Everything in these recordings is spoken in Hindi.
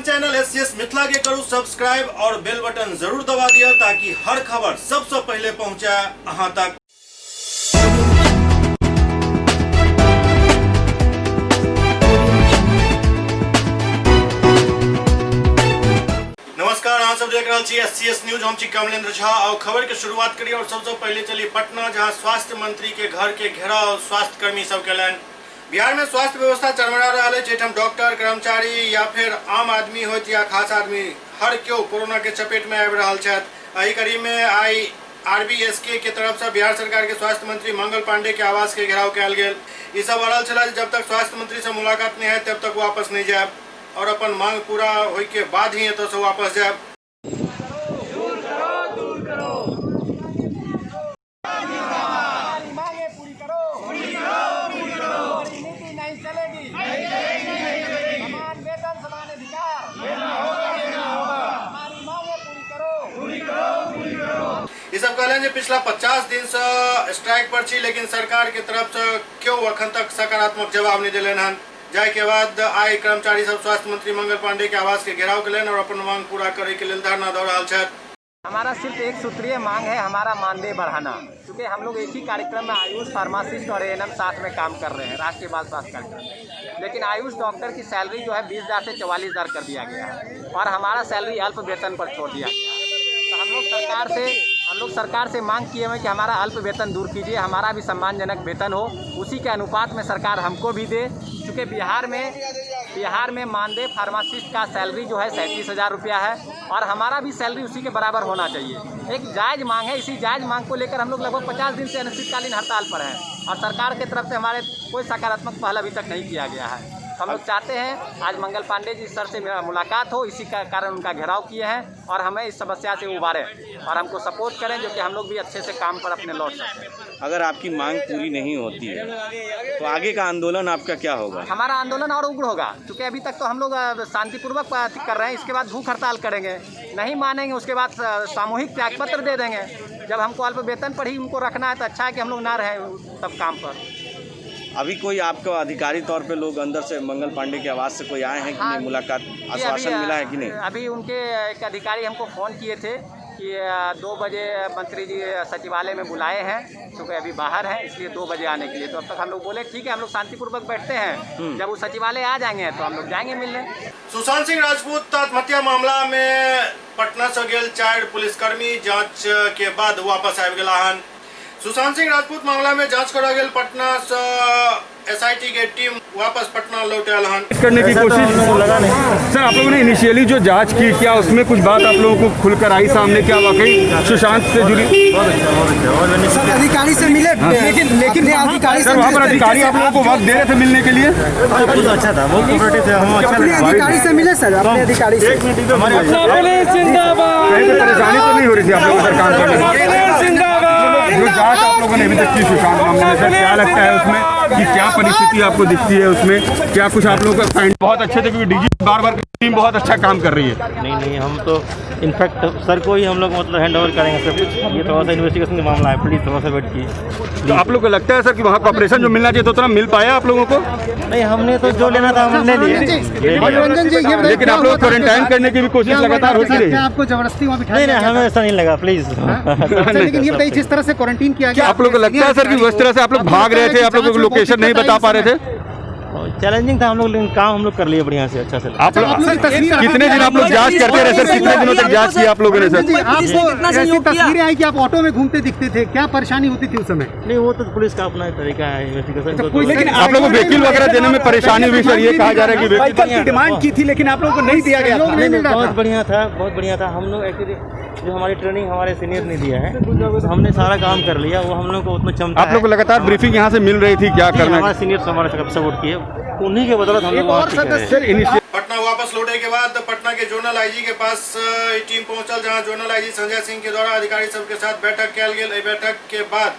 अपन चैनल एससीएस मिथिला के करू सब्सक्राइब और बेल बटन जरूर दबा दिया ताकि हर खबर सबसे पहले पहुंचे अहां तक। नमस्कार, आप सब देख रहे हैं एससीएस न्यूज। हम छी कमलेंद्र झा और खबर की शुरुआत करिए और सबसे पहले चलिए पटना, जहां स्वास्थ्य मंत्री के घर के घेराव स्वास्थ्य कर्मी सब केलन। बिहार में स्वास्थ्य व्यवस्था चरमरा रहा है, जेठम डॉक्टर, कर्मचारी या फिर आम आदमी हो या खास आदमी, हर क्यों कोरोना के चपेट में आबि रहल छथि। एही कड़ी में आई आरबीएसके के तरफ से बिहार सरकार के स्वास्थ्य मंत्री मंगल पांडे के आवास के घेराव कयल गेल। ई सब अड़ल छला जब तक स्वास्थ्य मंत्री से मुलाकात नहीं है तब तक वापस नहीं जाए और अपन मांग पूरा होय के बाद ही एतऽ से वापस जाए। ये सब कहलें पिछला 50 दिन से स्ट्राइक पर छी, लेकिन सरकार के तरफ से क्यों अखन तक सकारात्मक जवाब नहीं दिलन हन। जाय के बाद आई कर्मचारी सब स्वास्थ्य मंत्री मंगल पांडे के आवास के घेराव कलन और अपन मांग पूरा करे के लिए धरना दे रहल छथि। हमारा सिर्फ एक सूत्रीय मांग है, हमारा मानदेय बढ़ाना, क्योंकि हम लोग एक ही कार्यक्रम में आयुष फार्मासिस्ट और एएनएम साथ में काम कर रहे हैं, राष्ट्रीय बाल स्वास्थ्य कार्यक्रम। लेकिन आयुष डॉक्टर की सैलरी जो है 20,000 से 44,000 कर दिया गया है और हमारा सैलरी अल्प वेतन पर छोड़ दिया गया है। तो हम लोग सरकार से मांग किए हैं कि हमारा अल्प वेतन दूर कीजिए, हमारा भी सम्मानजनक वेतन हो, उसी के अनुपात में सरकार हमको भी दे। चूँकि बिहार में मानदेय फार्मासिस्ट का सैलरी जो है 37,000 रुपया है और हमारा भी सैलरी उसी के बराबर होना चाहिए। एक जायज़ मांग है, इसी जायज़ मांग को लेकर हम लोग लगभग 50 दिन से अनिश्चितकालीन हड़ताल पर हैं और सरकार की तरफ से हमारे कोई सकारात्मक पहल अभी तक नहीं किया गया है। हम लोग चाहते हैं आज मंगल पांडे जी सर से मेरा मुलाकात हो, इसी का कारण उनका घेराव किए हैं और हमें इस समस्या से उबारें और हमको सपोर्ट करें, जो कि हम लोग भी अच्छे से काम पर अपने लौट सकें। अगर आपकी मांग पूरी नहीं होती है तो आगे का आंदोलन आपका क्या होगा? हमारा आंदोलन और उग्र होगा, क्योंकि अभी तक तो हम लोग शांतिपूर्वक कर रहे हैं। इसके बाद भूख हड़ताल करेंगे, नहीं मानेंगे उसके बाद सामूहिक त्यागपत्र दे देंगे। जब हमको अल्प वेतन पर ही उनको रखना है तो अच्छा है कि हम लोग ना रहें तब काम पर। अभी कोई आपको अधिकारी तौर पे लोग अंदर से मंगल पांडे के आवास से कोई आए हैं कि नहीं? मुलाकात आश्वासन मिला है कि नहीं? अभी उनके एक अधिकारी हमको फ़ोन किए थे कि 2 बजे मंत्री जी सचिवालय में बुलाए हैं, क्योंकि अभी बाहर हैं इसलिए 2 बजे आने के लिए। तो अब तक हम लोग बोले ठीक है, हम लोग शांतिपूर्वक बैठते हैं, जब वो सचिवालय आ जाएंगे तो हम लोग जाएंगे मिलने। सुशांत सिंह राजपूत आत्महत्या मामला में पटना से गेल 4 पुलिसकर्मी जांच के बाद वापस आबि गेला हन। सुशांत सिंह राजपूत मामला में जांच करा गेल पटना से एसआईटी के टीम वापस पटना लौटल हन। करने की कोशिश लगा नहीं सर। आप लोगों ने इनिशियली जो जांच की, क्या उसमें कुछ बात आप लोगों को खुलकर आई सामने? क्या वाकई सुशांत से जुड़ी? सर अधिकारी से मिले, लेकिन अधिकारी सर वहाँ पर अधिकारी आप लोगों को वक्त दे रहे थे मिलने के लिए? बहुत अच्छा था, बहुत कोऑपरेटिव थे, हम अच्छा लगा। अधिकारी से मिले सर, अपने अधिकारी से। कहीं पे परेशानी तो नहीं हो रही थी आप लोगों को काम करने में? जो जांच आप लोगों ने अभी तक की सुशांत मामले में, सर क्या लगता है उसमें कि क्या परिस्थिति आपको दिखती है उसमें? क्या कुछ आप लोगों का फाइंड बहुत अच्छे थे, क्योंकि डीजी बार टीम बहुत अच्छा काम कर रही है। नहीं, हम तो इनफैक्ट सर को ही हम लोग मतलब हैंड ओवर करेंगे सब कुछ। ये थोड़ा सा इन्वेस्टिगेशन का मामला है, प्लीज़ थोड़ा सा वेट कीजिए। तो आप लोग को लगता है सर कि वहाँ कॉपरेशन जो मिलना चाहिए तो उतना मिल पाया आप लोगों को? नहीं, हमने तो जो लेना था हमने ले लिया, लेकिन आप लोग क्वारंटाइन करने की भी कोशिश लगातार होती रही। आपको जबरदस्ती वहाँ बिठाया? नहीं, हमें ऐसा नहीं लगा, प्लीज़। लेकिन ये बताइए, जिस तरह से क्वारंटीन किया गया, आप लोग को लगता है सर कि उस तरह से आप लोग भाग रहे थे, आप लोग लोकेशन नहीं बता पा रहे थे? चैलेंजिंग था हम लोग, लेकिन काम हम लोग कर लिए बढ़िया से, अच्छा से। आप कितने दिन आप लोग जांच करते रहे सर? कितने दिनों तक जांच की आप लोगों ने सर? आपको ऐसी तस्वीरें आई कि आप ऑटो में घूमते दिखते थे, क्या परेशानी होती थी उस समय? नहीं, वो तो पुलिस का अपना तरीका है इन्वेस्टिगेशन। लेकिन आप लोगों को वकील वगैरह देने में परेशानी हुई सर? ये कहा जा रहा है कि वकील की डिमांड की थी लेकिन आप लोगों को नहीं दिया गया। बहुत बढ़िया था। हम लोग एक्चुअली जो हमारी ट्रेनिंग हमारे सीनियर ने दिया है, हमने सारा काम कर लिया, वो हम लोग को उतना क्षमता। आप लोग को लगातार ब्रीफिंग यहाँ से मिल रही थी, क्या करना? हमारे सीनियर हमारे सपोर्ट किए, उन्हीं के बदौलत हम लोग पटना वापस लौटे के बाद पटना के जोनल आईजी के पास टीम पहुंचल, जहां जोनल आईजी संजय सिंह के द्वारा अधिकारी सबके साथ बैठक कयल गेल। बैठक के बाद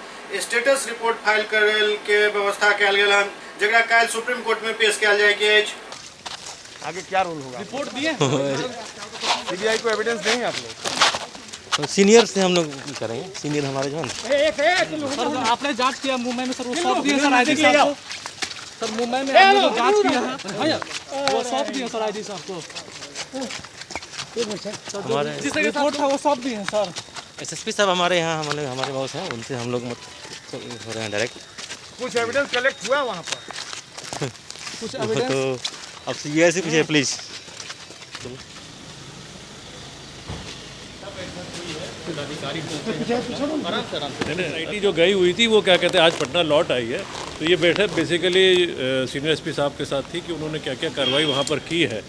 स्टेटस रिपोर्ट फाइल करे के व्यवस्था कयल गेल हन, जकरा काल्हि सुप्रीम कोर्ट में पेश कयल जाएगी। आगे क्या रूल होगा? रिपोर्ट दिए सीबीआई को एविडेंस देंगे आप लोग? तो सीनियर से हम लोग करेंगे, सीनियर हमारे जो सर आपने जांच किया मुंबई में, सर वो सौंप दिए सर आईजी साहब को। सर मुंबई में हमने जो जांच किया है वो सौंप दिए सर आईजी साहब को। हमारे जिसका रिपोर्ट था वो सब भी है सर। एसएसपी साहब हमारे यहाँ हमारे बॉस हैं, उनसे हम लोग हो रहे हैं डायरेक्ट। कुछ एविडेंस कलेक्ट हुआ वहाँ पर? कुछ वो एविडेंस तो अब सीआई से पूछिए प्लीज़। आईटी जो गई हुई थी वो क्या कहते हैं आज पटना लौट आई है, तो ये बैठक बेसिकली सीनियर एसपी साहब के साथ थी कि उन्होंने क्या क्या कार्रवाई वहाँ पर की है,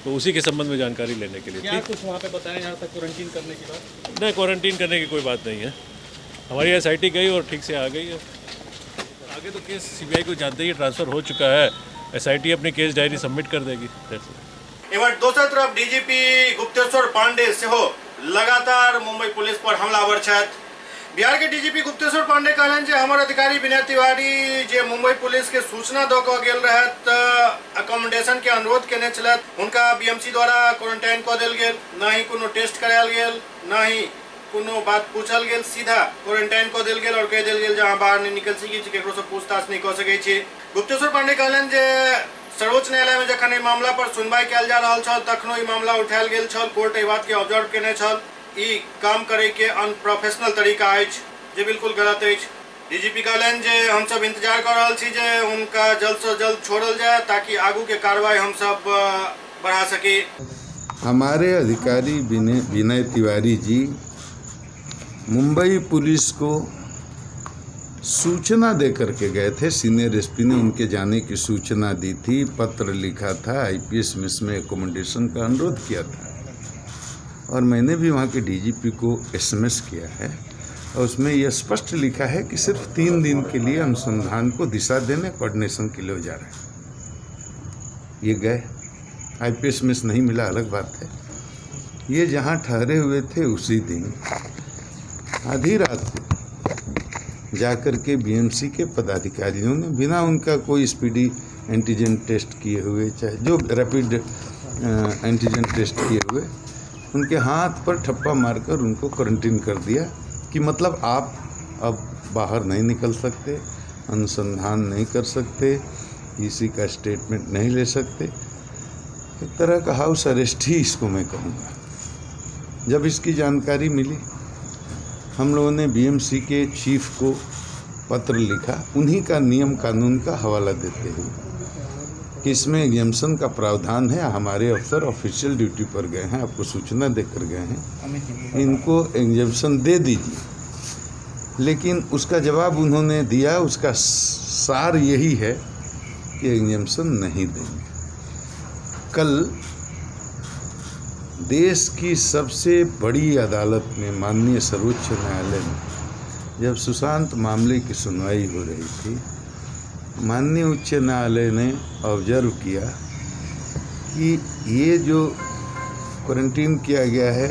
तो उसी के संबंध में जानकारी लेने के लिए क्या थी। कुछ वहाँ पे बताया यहाँ तक क्वारंटीन करने की बात? नहीं, क्वारंटीन करने की कोई बात नहीं है। हमारी एसआईटी गई और ठीक से आ गई है। आगे तो केस सीबीआई को जानते ही ट्रांसफ़र हो चुका है, एसआईटी अपनी केस डायरी सबमिट कर देगी। एवं दूसरी तरफ डीजीपी गुप्तेश्वर पांडे से हो लगातार मुंबई पुलिस पर हमलावर छथि। बिहार के डीजीपी गुप्तेश्वर पांडे कहलन जे हमर अधिकारी विनय तिवारी जे मुंबई पुलिस के सूचना दऽ कऽ गेल रहत, अकोमोडेशन के अनुरोध केने छलथि, हुनका बीएमसी द्वारा क्वारंटाइन कऽ देल गेल, ना ही कोनो टेस्ट करायल गेल, ना ही कोनो बात पूछल गेल, सीधा क्वारंटाइन कऽ देल गेल और कह देल गेल जे अहाँ बाहर नहीं निकल सकै छी, केकरो से पूछताछ नहीं कऽ सकै छी। गुप्तेश्वर पांडे कहलन जे सर्वोच्च न्यायालय में जखन मामला पर सुनवाई कयल जा रहल छल तखनो ई मामला उठायल गेल छल, कोर्ट एहि बात के ऑब्जर्व केने छल, ई काम करे के अनप्रोफेशनल तरीका अछि जे बिल्कुल गलत अछि। डीजीपी कहलन जे हम सब इंतजार कर रहल छी जे उनका जल्द से जल्द छोड़ल जाए ताकि आगू के कार्रवाई हम सब बढ़ा सके। हमारे अधिकारी विनय तिवारी जी मुंबई पुलिस को सूचना दे करके गए थे। सीनियर एसपी ने उनके जाने की सूचना दी थी, पत्र लिखा था, आईपीएस मिस में एकोमोडेशन का अनुरोध किया था और मैंने भी वहाँ के डीजीपी को एसएमएस किया है और उसमें यह स्पष्ट लिखा है कि सिर्फ 3 दिन के लिए अनुसंधान को दिशा देने कोऑर्डिनेशन के लिए हो जा रहा है। ये गए, आईपीएस मिस नहीं मिला अलग बात है। ये जहाँ ठहरे हुए थे उसी दिन आधी रात को जाकर के बीएमसी के पदाधिकारियों ने बिना उनका कोई स्पीडी एंटीजन टेस्ट किए हुए, चाहे जो रैपिड एंटीजन टेस्ट किए हुए, उनके हाथ पर ठप्पा मारकर उनको क्वारंटीन कर दिया कि मतलब आप अब बाहर नहीं निकल सकते, अनुसंधान नहीं कर सकते, किसी का स्टेटमेंट नहीं ले सकते। एक तरह का हाउस अरेस्ट ही इसको मैं कहूँगा। जब इसकी जानकारी मिली हम लोगों ने बीएमसी के चीफ को पत्र लिखा, उन्हीं का नियम कानून का हवाला देते हुए कि इसमें एग्जाम्पशन का प्रावधान है। हमारे अफसर ऑफिशियल ड्यूटी पर गए हैं, आपको सूचना देकर गए हैं, इनको एग्जाम्पशन दे दीजिए। लेकिन उसका जवाब उन्होंने दिया, उसका सार यही है कि एग्जाम्पशन नहीं देंगे। कल देश की सबसे बड़ी अदालत में, माननीय सर्वोच्च न्यायालय में, जब सुशांत मामले की सुनवाई हो रही थी, माननीय उच्च न्यायालय ने ऑब्जर्व किया कि ये जो क्वारंटीन किया गया है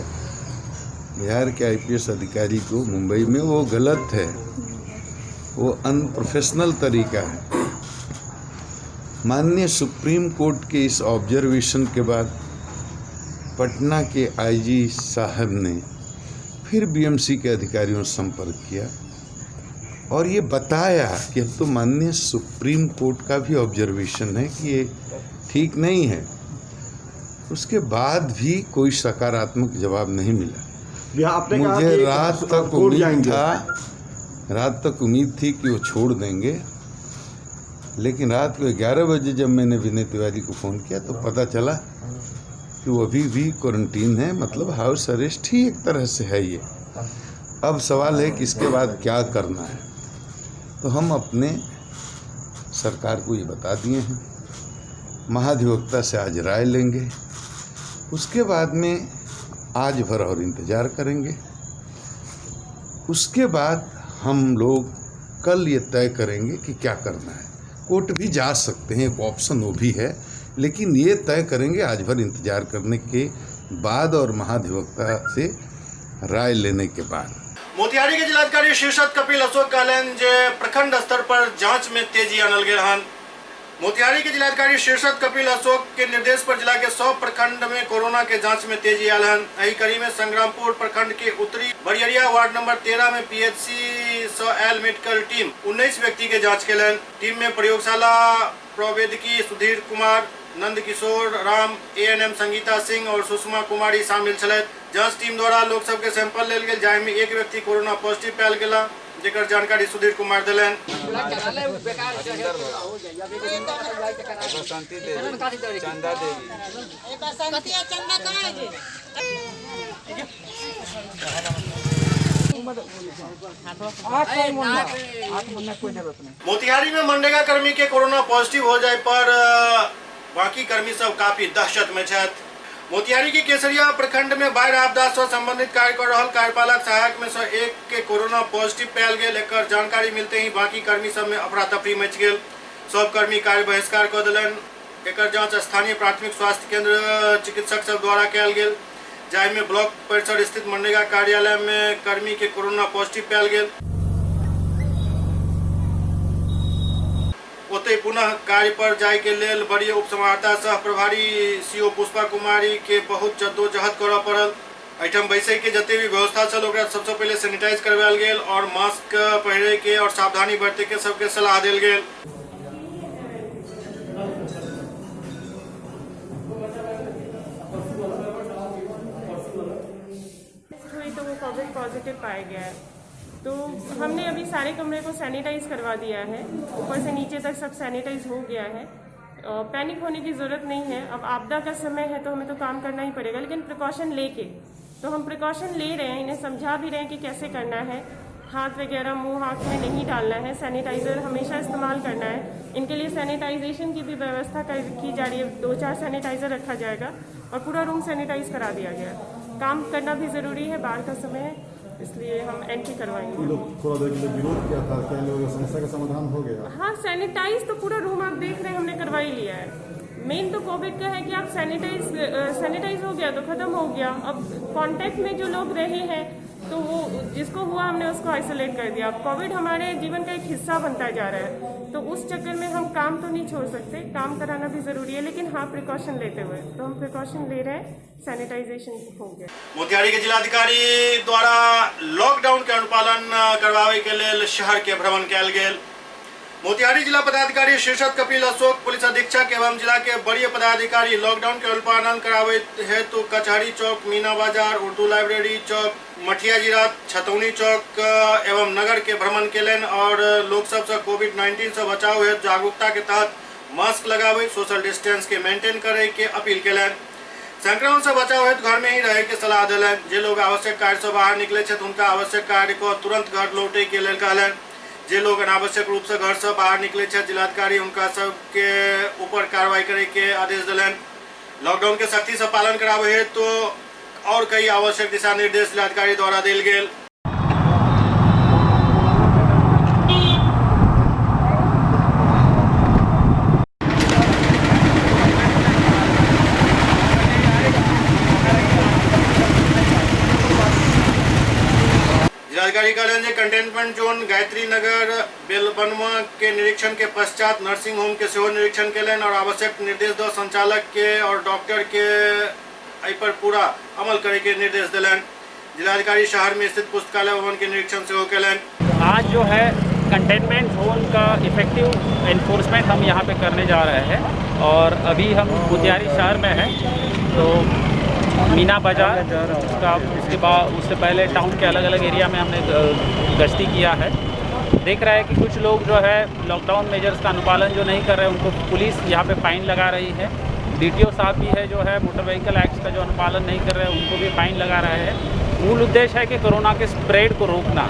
बिहार के आईपीएस अधिकारी को मुंबई में, वो गलत है, वो अनप्रोफेशनल तरीका है। माननीय सुप्रीम कोर्ट के इस ऑब्जर्वेशन के बाद पटना के आईजी साहब ने फिर बीएमसी के अधिकारियों से संपर्क किया और ये बताया कि अब तो माननीय सुप्रीम कोर्ट का भी ऑब्जर्वेशन है कि ये ठीक नहीं है। उसके बाद भी कोई सकारात्मक जवाब नहीं मिला। मुझे रात तक उम्मीद थी कि वो छोड़ देंगे, लेकिन रात को 11 बजे जब मैंने विनय तिवारी को फ़ोन किया तो पता चला कि वो अभी भी क्वारंटीन है, मतलब हाउस अरेस्ट ही एक तरह से है ये। अब सवाल है कि इसके बाद क्या करना है। तो हम अपने सरकार को ये बता दिए हैं, महाधिवक्ता से आज राय लेंगे, उसके बाद में आज भर और इंतज़ार करेंगे। उसके बाद हम लोग कल ये तय करेंगे कि क्या करना है। कोर्ट भी जा सकते हैं, एक ऑप्शन वो भी है, लेकिन ये तय करेंगे आज भर इंतजार करने के बाद और महाधिवक्ता से राय लेने के बाद। मोतिहारी के जिलाधिकारी शीर्षद कपिल अशोक कहलन जे प्रखंड स्तर पर जांच में तेजी आनल गेल हन। मोतिहारी के जिलाधिकारी शीर्षद कपिल अशोक के निर्देश पर जिला के 100 प्रखंड में कोरोना के जांच में तेजी आयल हन। एही कड़ी में संग्रामपुर प्रखंड के उत्तरी बरियरिया वार्ड नंबर 13 में पीएचसी सौएल मेडिकल टीम 19 व्यक्ति के जांच केलन। टीम में प्रयोगशाला प्रौद्योगिकी सुधीर कुमार, नंदकिशोर राम, ANM संगीता सिंह और सुषमा कुमारी शामिल छलैथ। जांच टीम द्वारा लोक सबके सैंपल लेल गेल, जाहि में एक व्यक्ति कोरोना पॉजिटिव पायल गेला, जेकर जानकारी सुधीर कुमार देलनि। मोतिहारी में मनरेगा कर्मी के कोरोना पॉजिटिव हो जाए पर बाकी कर्मी सब काफी दहशत में छथि। मोतिहारी के केसरिया प्रखंड में बाढ़ आपदा से संबंधित कार्य कर रहल कार्यपालक सहायक में से एक के कोरोना पॉजिटिव पायल गेल। एकर जानकारी मिलते ही बाकी कर्मी सब में अफरा तफरी मच गेल। सब कर्मी कार्य बहिष्कार कर देलनि। एकर जांच स्थानीय प्राथमिक स्वास्थ्य केंद्र चिकित्सक सब द्वारा कयल गेल, जाहि में ब्लॉक परिसर स्थित मनरेगा कार्यालय में कर्मी के कोरोना पॉजिटिव पायल गेल। ओतै पुनः कार्य पर जाय के लेल बड़ी उप समाहर्ता सह प्रभारी CO पुष्पा कुमारी के बहुत जद्दोजहद करऽ पड़ल। एहिठाम बैसै के जते भी व्यवस्था छल ओकरा सबसे पहले सैनिटाइज करवायल गेल और मास्क पहिरे के और सावधानी बरते के सबके सलाह देल गेल। तो वो कोविड पॉजिटिव पाया गया है, तो हमने अभी सारे कमरे को सैनिटाइज करवा दिया है, ऊपर से नीचे तक सब सैनिटाइज हो गया है। पैनिक होने की ज़रूरत नहीं है। अब आपदा का समय है तो हमें तो काम करना ही पड़ेगा, लेकिन प्रिकॉशन लेके, तो हम प्रिकॉशन ले रहे हैं, इन्हें समझा भी रहे हैं कि कैसे करना है। हाथ वगैरह मुंह आँख में नहीं डालना है, सैनिटाइज़र हमेशा इस्तेमाल करना है। इनके लिए सैनिटाइजेशन की भी व्यवस्था की जा रही है, 2-4 सैनिटाइज़र रखा जाएगा और पूरा रूम सैनिटाइज करा दिया गया। काम करना भी ज़रूरी है, बाढ़ का समय है, इसलिए हम एंट्री करवाएंगे। थोड़ा देर के लिए विरोध किया था, क्या लोगों की समस्या का समाधान हो गया? हाँ, सैनिटाइज तो पूरा रूम आप देख रहे हैं हमने करवा ही लिया है। मेन तो कोविड का है कि आप सैनिटाइज हो गया तो खत्म हो गया। अब कांटेक्ट में जो लोग रहे हैं तो वो जिसको हुआ हमने उसको आइसोलेट कर दिया। अब कोविड हमारे जीवन का एक हिस्सा बनता जा रहा है, तो उस चक्कर में हम काम तो नहीं छोड़ सकते, काम कराना भी जरूरी है, लेकिन हाँ प्रिकॉशन लेते हुए, तो हम प्रिकॉशन ले रहे हैं, सैनिटाइजेशन हो गया। मोतिहारी के जिलाधिकारी द्वारा लॉकडाउन के अनुपालन करवावे के लेल शहर के भ्रमण कयल गेल। मोतिहारी जिला पदाधिकारी शीर्षक कपिल अशोक, पुलिस अधीक्षक एवं जिला के वरीय पदाधिकारी लॉकडाउन के अनुपालन करावे हेतु कचहरी चौक, मीना बाजार, उर्दू लाइब्रेरी चौक, मठिया जीरा, छतौनी चौक एवं नगर के भ्रमण केलन और लोक सबसे कोविड-19 से बचाव हेतु जागरूकता के तहत मास्क लगावे, सोशल डिस्टेंस के मेंटेन करे के अपील केलन। संक्रमण से बचाव हेतु घर में ही रहे के सलाह दिलन। जे लोग आवश्यक कार्य से बाहर निकले छथि उनका आवश्यक कार्य को तुरंत घर लौटे के लेल कहलन। जे लोग अनावश्यक रूप से घर से बाहर निकले छथि जिलाधिकारी उनका सबके ऊपर कार्रवाई करे के आदेश दिलन। लॉकडाउन के सख्ती से पालन करावे हेतु तो और कई आवश्यक दिशा निर्देश जिलाधिकारी द्वारा दिल गेल। जिलाधिकारी कहलन कंटेनमेंट जोन गायत्री नगर बेलबनवा के निरीक्षण के पश्चात नर्सिंग होम के सेहो निरीक्षण केलन और आवश्यक निर्देश दो संचालक के और डॉक्टर के एहि पर पूरा अमल करे के निर्देश दिलन। जिलाधिकारी शहर में स्थित पुस्तकालय भवन के निरीक्षण सेहो केलन। आज जो है कंटेनमेंट जोन का इफेक्टिव एनफोर्समेंट हम यहाँ पे करने जा रहे हैं और अभी हम मोतिहारी शहर में हैं, तो मीना बाजार का उससे पहले टाउन के अलग अलग एरिया में हमने गश्ती किया है। देख रहा है कि कुछ लोग जो है लॉकडाउन मेजर्स का अनुपालन जो नहीं कर रहे हैं उनको पुलिस यहाँ पे फाइन लगा रही है। DTO साहब भी है जो है मोटर व्हीकल एक्ट का जो अनुपालन नहीं कर रहे हैं उनको भी फाइन लगा रहे हैं। मूल उद्देश्य है कि कोरोना के स्प्रेड को रोकना।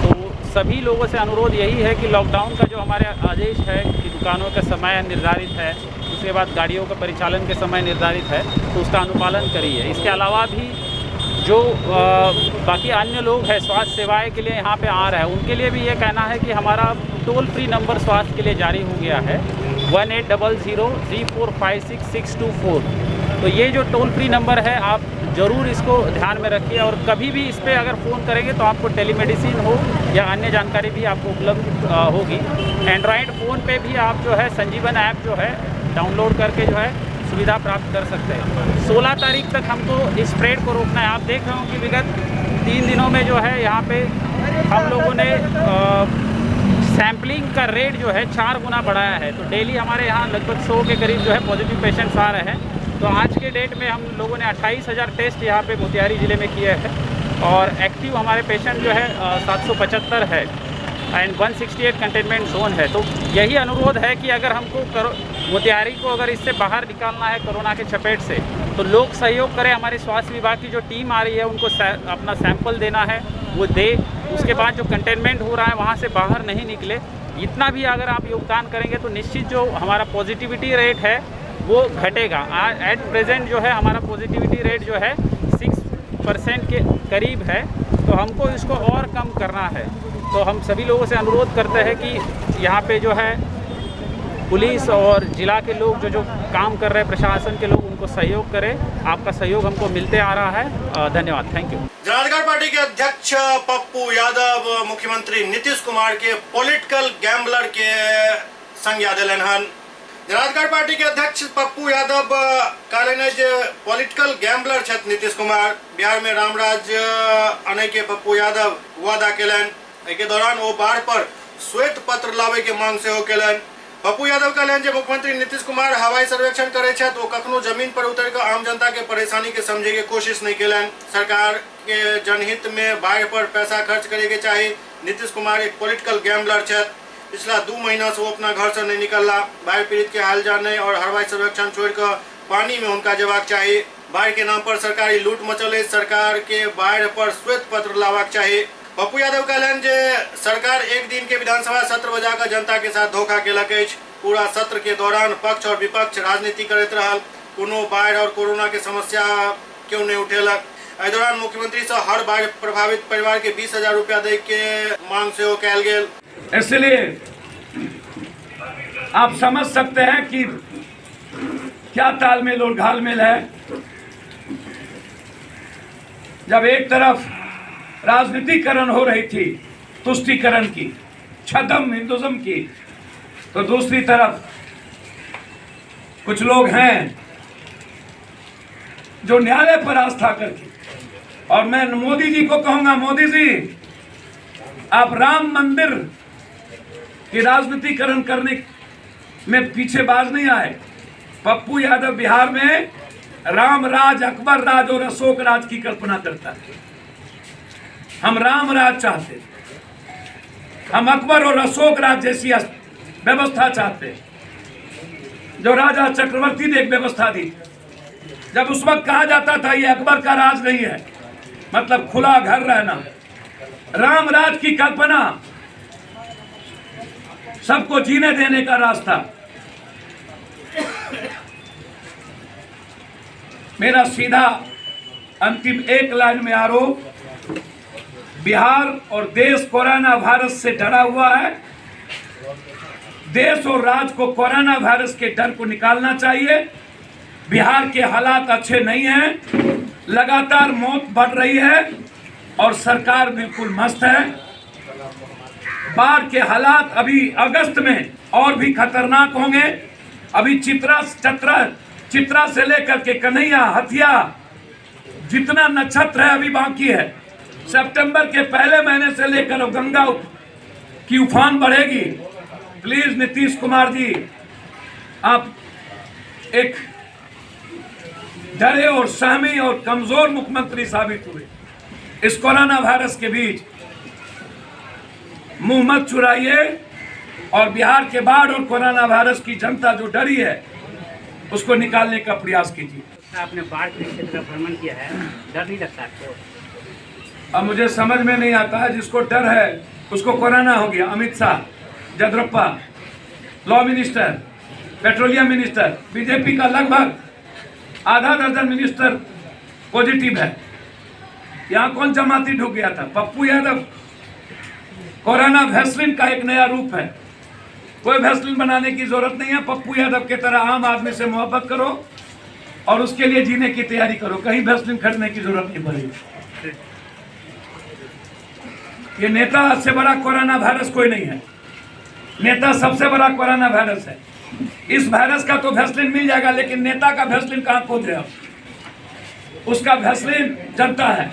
तो सभी लोगों से अनुरोध यही है कि लॉकडाउन का जो हमारे आदेश है कि दुकानों का समय निर्धारित है, उसके बाद गाड़ियों का परिचालन के समय निर्धारित है, तो उसका अनुपालन करिए। इसके अलावा भी जो बाकी अन्य लोग हैं स्वास्थ्य सेवाएं के लिए यहाँ पे आ रहे हैं उनके लिए भी ये कहना है कि हमारा टोल फ्री नंबर स्वास्थ्य के लिए जारी हो गया है 180034566624। तो ये जो टोल फ्री नंबर है आप ज़रूर इसको ध्यान में रखिए और कभी भी इस पर अगर फ़ोन करेंगे तो आपको टेलीमेडिसिन हो या अन्य जानकारी भी आपको उपलब्ध होगी। एंड्रॉयड फ़ोन पे भी आप जो है संजीवन ऐप जो है डाउनलोड करके जो है सुविधा प्राप्त कर सकते हैं। 16 तारीख तक हमको इस स्प्रेड को रोकना है। आप देख रहे हो कि विगत 3 दिनों में जो है यहाँ पे हम लोगों ने सैम्पलिंग का रेट जो है 4 गुना बढ़ाया है। तो डेली हमारे यहाँ लगभग 100 के करीब जो है पॉजिटिव पेशेंट्स आ रहे हैं। तो आज के डेट में हम लोगों ने 28,000 टेस्ट यहाँ पे मोतिहारी ज़िले में किए हैं और एक्टिव हमारे पेशेंट जो है 775 है एंड 168 कंटेनमेंट जोन है। तो यही अनुरोध है कि अगर हमको मोतिहारी को अगर इससे बाहर निकालना है कोरोना के चपेट से, तो लोग सहयोग करें। हमारे स्वास्थ्य विभाग की जो टीम आ रही है उनको अपना सैंपल देना है, वो दे। उसके बाद जो कंटेनमेंट हो रहा है वहाँ से बाहर नहीं निकले। इतना भी अगर आप योगदान करेंगे तो निश्चित जो हमारा पॉजिटिविटी रेट है वो घटेगा। एट प्रेजेंट जो है हमारा पॉजिटिविटी रेट जो है 6% के करीब है, तो हमको इसको और कम करना है। तो हम सभी लोगों से अनुरोध करते हैं कि यहाँ पे जो है पुलिस और जिला के लोग जो काम कर रहे हैं, प्रशासन के लोग, उनको सहयोग करें। आपका सहयोग हमको मिलते आ रहा है। धन्यवाद, थैंक यू। जनाधिकार पार्टी के अध्यक्ष पप्पू यादव मुख्यमंत्री नीतीश कुमार के पॉलिटिकल गैम्बलर के संज्ञा दिलन हन। जनाधिकार पार्टी के अध्यक्ष पप्पू यादव कहलन जे पॉलिटिकल गैम्बलर छथ नीतीश कुमार। बिहार में रामराज आने के पप्पू यादव वादा केलन। के दौरान वो बाढ़ पर श्वेत पत्र लावे के मांग से हो केलन। पप्पू यादव कहलन जे मुख्यमंत्री नीतीश कुमार हवाई सर्वेक्षण करे छथ, वो कखनो जमीन पर उतर कर आम जनता के परेशानी के समझे के कोशिश नहीं केलन। सरकार के जनहित में बाढ़ पर पैसा खर्च करे के चाहिए। नीतीश कुमार एक पॉलिटिकल गैम्बलर छथ। पिछला 2 महीना से वो अपना घर से नहीं निकलला। बाढ़ पीड़ित के हाल जाने और हवाई सर्वेक्षण छोड़कर पानी में उनका जवाब चाहिए। बाढ़ के नाम पर सरकारी लूट मचल। सरकार के बाढ़ पर श्वेत पत्र लावाक चाहिए। पप्पू यादव कहलन जे सरकार एक दिन के विधानसभा सत्र बजाकर जनता के साथ धोखा केलक। पूरा सत्र के दौरान पक्ष और विपक्ष राजनीति करते रहल। कोनो बाढ़ और कोरोना के समस्या क्यों नहीं उठेलक। इस दौरान मुख्यमंत्री से हर बाढ़ प्रभावित परिवार के 20,000 रुपया दे के मांग से कैल गेल। इसलिए आप समझ सकते हैं कि क्या तालमेल और घालमेल है। जब एक तरफ राजनीतिकरण हो रही थी, तुष्टीकरण की, छद्म हिंदुज्म की, तो दूसरी तरफ कुछ लोग हैं जो न्यायालय पर आस्था करके, और मैं मोदी जी को कहूंगा, मोदी जी आप राम मंदिर की राजनीतिकरण करने में पीछे बाज नहीं आए। पप्पू यादव बिहार में राम राज, अकबर राज और अशोक राज की कल्पना करता है। हम राम राज चाहते, हम अकबर और अशोक राज जैसी व्यवस्था चाहते, जो राजा चक्रवर्ती ने एक व्यवस्था दी। जब उस वक्त कहा जाता था ये अकबर का राज नहीं है, मतलब खुला घर रहना। राम राज की कल्पना, सबको जीने देने का रास्ता। मेरा सीधा अंतिम एक लाइन में आरोप, बिहार और देश कोरोना वायरस से डरा हुआ है। देश और राज्य को कोरोना वायरस के डर को निकालना चाहिए। बिहार के हालात अच्छे नहीं हैं, लगातार मौत बढ़ रही है और सरकार बिल्कुल मस्त है। बाढ़ के हालात अभी अगस्त में और भी खतरनाक होंगे। अभी चित्रा से लेकर के कन्हैया, हथिया, जितना नक्षत्र है अभी बाकी है। सितंबर के पहले महीने से लेकर गंगा की उफान बढ़ेगी। प्लीज नीतीश कुमार जी, आप एक डरे और सहमी और कमजोर मुख्यमंत्री साबित हुए। इस कोरोना वायरस के बीच मुंह मत चुराइए और बिहार के बाढ़ और कोरोना वायरस की जनता जो डरी है उसको निकालने का प्रयास कीजिए। आपने बाढ़ के क्षेत्र का भ्रमण किया है, डर नहीं लगता आपको? अब मुझे समझ में नहीं आता है, जिसको डर है उसको कोरोना हो गया। अमित शाह, जदरप्पा, law minister, petroleum minister, BJP का लगभग आधा दर्जन मिनिस्टर पॉजिटिव है। यहाँ कौन जमाती ढुक गया था? पप्पू यादव। कोरोना वैक्सीन का एक नया रूप है। कोई वैक्सीन बनाने की जरूरत नहीं है। पप्पू यादव के तरह आम आदमी से मोहब्बत करो और उसके लिए जीने की तैयारी करो। कहीं वैक्सीन खरीदने की जरूरत नहीं पड़ेगी। ये नेता से बड़ा कोरोना वायरस कोई नहीं है। नेता सबसे बड़ा कोरोना वायरस है। इस वायरस का तो वैक्सीन मिल जाएगा, लेकिन नेता का वैक्सीन कहाँ खोजे आप? उसका वैक्सीन जनता है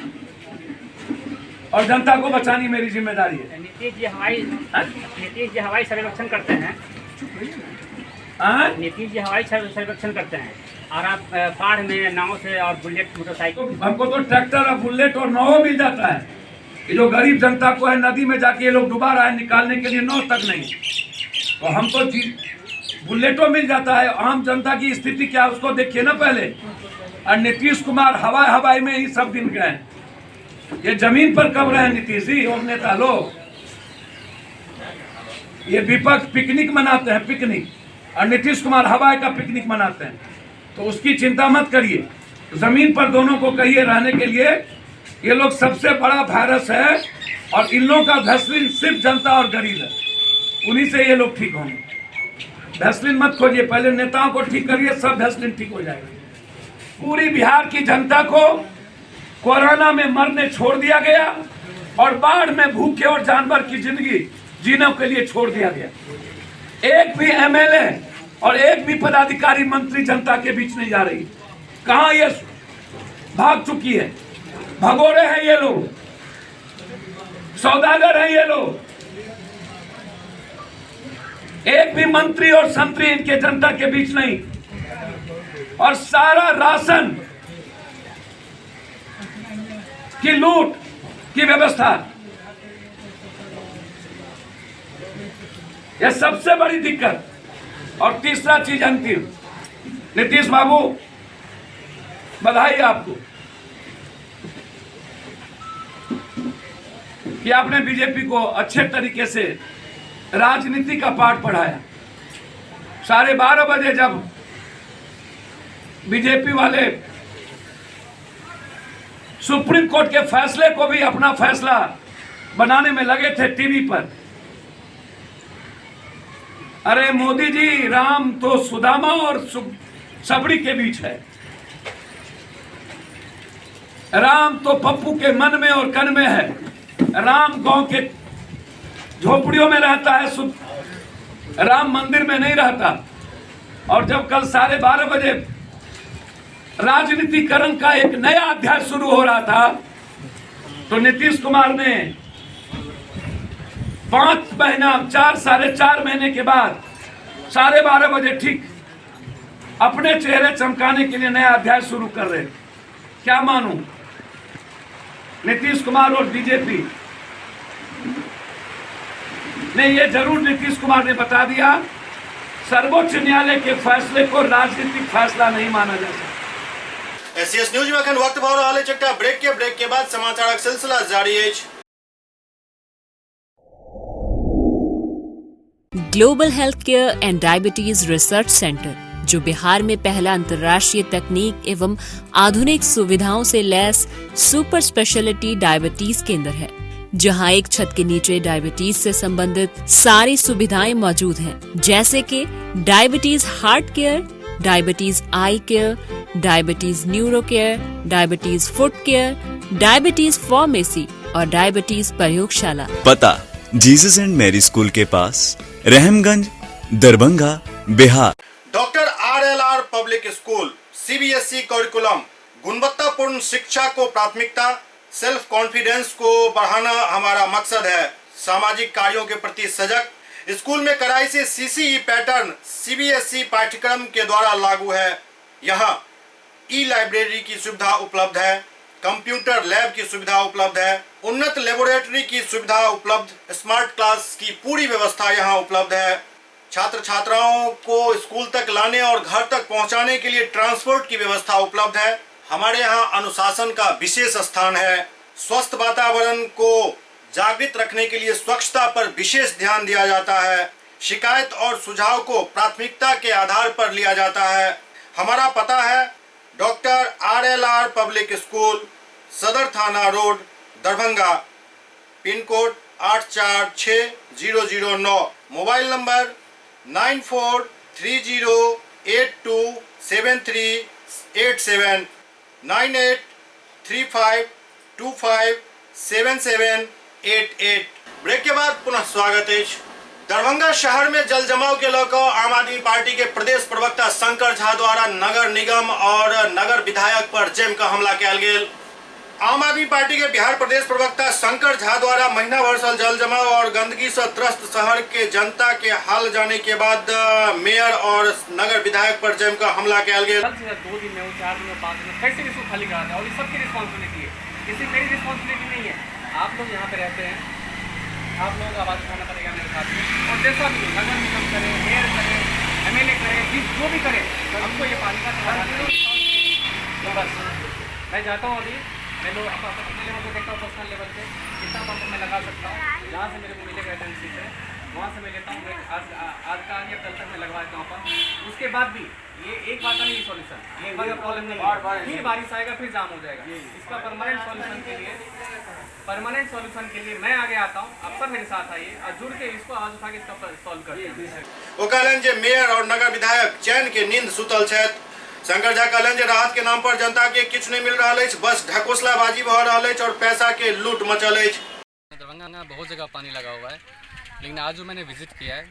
और जनता को बचानी मेरी जिम्मेदारी है। नीतीश जी हवाई सर्वेक्षण करते हैं। नीतीश जी हवाई सर्वेक्षण करते हैं और आप बाढ़ में नाव से और बुलेट मोटरसाइकिल। हमको तो ट्रैक्टर और बुलेट और नाव मिल जाता है। ये जो गरीब जनता को है नदी में जाके ये लोग डुबा रहा है, निकालने के लिए नाव तक नहीं, तो हमको बुलेटों मिल जाता है। आम जनता की स्थिति क्या उसको देखिए ना पहले। और नीतीश कुमार हवाई में ही सब दिन गए, ये जमीन पर कब रहे नीतीश जी और नेता लोग। ये विपक्ष पिकनिक मनाते हैं, पिकनिक, और नीतीश कुमार हवाई का पिकनिक मनाते हैं। तो उसकी चिंता मत करिए, जमीन पर दोनों को कहिए रहने के लिए। ये लोग सबसे बड़ा वायरस है और इन लोगों का वैक्सीन सिर्फ जनता और गरीब है, उन्हीं से ये लोग ठीक होंगे। वैक्सीन मत खोजिए, पहले नेताओं को ठीक करिए, सब वैक्सीन ठीक हो जाएगा। पूरी बिहार की जनता को कोरोना में मरने छोड़ दिया गया और बाढ़ में भूखे और जानवर की जिंदगी जीने के लिए छोड़ दिया गया। एक भी एमएलए और एक भी पदाधिकारी मंत्री जनता के बीच नहीं जा रही। कहां ये भाग चुकी है। भगोड़े हैं ये लोग, सौदागर हैं ये लोग। एक भी मंत्री और संतरी इनके जनता के बीच नहीं। और सारा राशन की लूट की व्यवस्था, यह सबसे बड़ी दिक्कत। और तीसरा चीज अंतिम, नीतीश बाबू बधाई आपको कि आपने बीजेपी को अच्छे तरीके से राजनीति का पाठ पढ़ाया। 12:30 बजे जब बीजेपी वाले सुप्रीम कोर्ट के फैसले को भी अपना फैसला बनाने में लगे थे टीवी पर, अरे मोदी जी, राम तो सुदामा और सबड़ी के बीच है, राम तो पप्पू के मन में और कन में है, राम गांव के झोपड़ियों में रहता है, राम मंदिर में नहीं रहता। और जब कल 12:30 बजे राजनीतिकरण का एक नया अध्याय शुरू हो रहा था, तो नीतीश कुमार ने 5 महीना 4-4.5 महीने के बाद 12:30 बजे ठीक अपने चेहरे चमकाने के लिए नया अध्याय शुरू कर रहे। क्या मानूं, नीतीश कुमार और बीजेपी ने ये जरूर नीतीश कुमार ने बता दिया, सर्वोच्च न्यायालय के फैसले को राजनीतिक फैसला नहीं माना जा सकता। एससीएस न्यूज में अखन वक्त भाव रहा है चट्टा ब्रेक के बाद समाचार सिलसिला जारी है। Global health care and diabetes research centre, जो बिहार में पहला अंतर्राष्ट्रीय तकनीक एवं आधुनिक सुविधाओं से लैस सुपर स्पेशलिटी डायबिटीज केंद्र है, जहां एक छत के नीचे डायबिटीज से संबंधित सारी सुविधाएं मौजूद हैं, जैसे कि diabetes heart care, diabetes eye care, diabetes neuro care, diabetes foot care, diabetes pharmacy और डायबिटीज प्रयोगशाला। पता जीसस एंड मैरी स्कूल के पास, Rahamganj, Darbhanga, Bihar. Doctor RLR public school CBSE curriculum, गुणवत्तापूर्ण शिक्षा को प्राथमिकता, सेल्फ कॉन्फिडेंस को बढ़ाना हमारा मकसद है। सामाजिक कार्यों के प्रति सजग, स्कूल में कड़ाई से CCE पैटर्न CBSE पाठ्यक्रम के द्वारा लागू है। यहाँ लाइब्रेरी की सुविधा उपलब्ध है, कंप्यूटर लैब की सुविधा उपलब्ध है, उन्नत लेबोरेटरी की सुविधा उपलब्ध, स्मार्ट क्लास की पूरी व्यवस्था यहाँ उपलब्ध है। छात्र छात्राओं को स्कूल तक लाने और घर तक पहुँचाने के लिए ट्रांसपोर्ट की व्यवस्था उपलब्ध है। हमारे यहाँ अनुशासन का विशेष स्थान है। स्वस्थ वातावरण को जागृत रखने के लिए स्वच्छता पर विशेष ध्यान दिया जाता है। शिकायत और सुझाव को प्राथमिकता के आधार पर लिया जाता है। हमारा पता है doctor RLR public school, Sadar Thana road, Darbhanga, pin code 846009, mobile number 9430827387, 9835257788। Break के बाद पुनः स्वागत है। दरभंगा शहर में जल जमाव के लेकर आम आदमी पार्टी के प्रदेश प्रवक्ता शंकर झा द्वारा नगर निगम और नगर विधायक पर जम का हमला किया गेल। आम आदमी पार्टी के बिहार प्रदेश प्रवक्ता शंकर झा द्वारा महीना भर से जल जमाव और गंदगी से त्रस्त शहर के जनता के हाल जाने के बाद मेयर और नगर विधायक पर जमकर हमला किया गया। 2 दिन में 4 दिन में 5 दिन में कैसे इसको खाली करा जाए और ये सबकी रिस्पॉन्सिबिलिटी है, किसी मेरी रिस्पॉन्सिबिलिटी नहीं है। आप लोग यहाँ पे रहते हैं, आप लोगों को आवाज़ उठाना पड़ेगा मेरे साथ में, और जैसा भी नगर निगम करे, मेयर करे, MLA करे, जो भी करे, हमको ये पानी का समाधान तो बस मैं जाता हूँ। अभी मैं लोग अपने लेवल को देखता हूँ, पर्सनल लेवल पे कितना पंप मैं लगा सकता हूँ, जहाँ से मेरे को मिलेगा एजेंसी से वहाँ से मैं लेता हूँ। आज का या कल तक मैं लगवा देता हूँ पंप। उसके बाद भी ये एक बार का नहीं सॉल्यूशन, एक बार का प्रॉब्लम नहीं है, फिर बारिश आएगा फिर जाम हो जाएगा। इसका परमानेंट सॉल्यूशन के लिए मैं आगे आता हूँ, आप सब मेरे साथ आइए और जुड़ के इसको आवाज उठा के इसका सॉल्व करते हैं। वो कहलन जे मेयर और नगर विधायक चैन के नींद सुतल छथि। शंकर झा कहलन जे राहत के नाम पर जनता के किछु नहीं मिल रहा है, बस ढकोसलाबाजी भ रहा है और पैसा के लूट मचल है। दरभंगा में बहुत जगह पानी लगा हुआ है, लेकिन आज जो मैंने विजिट किया है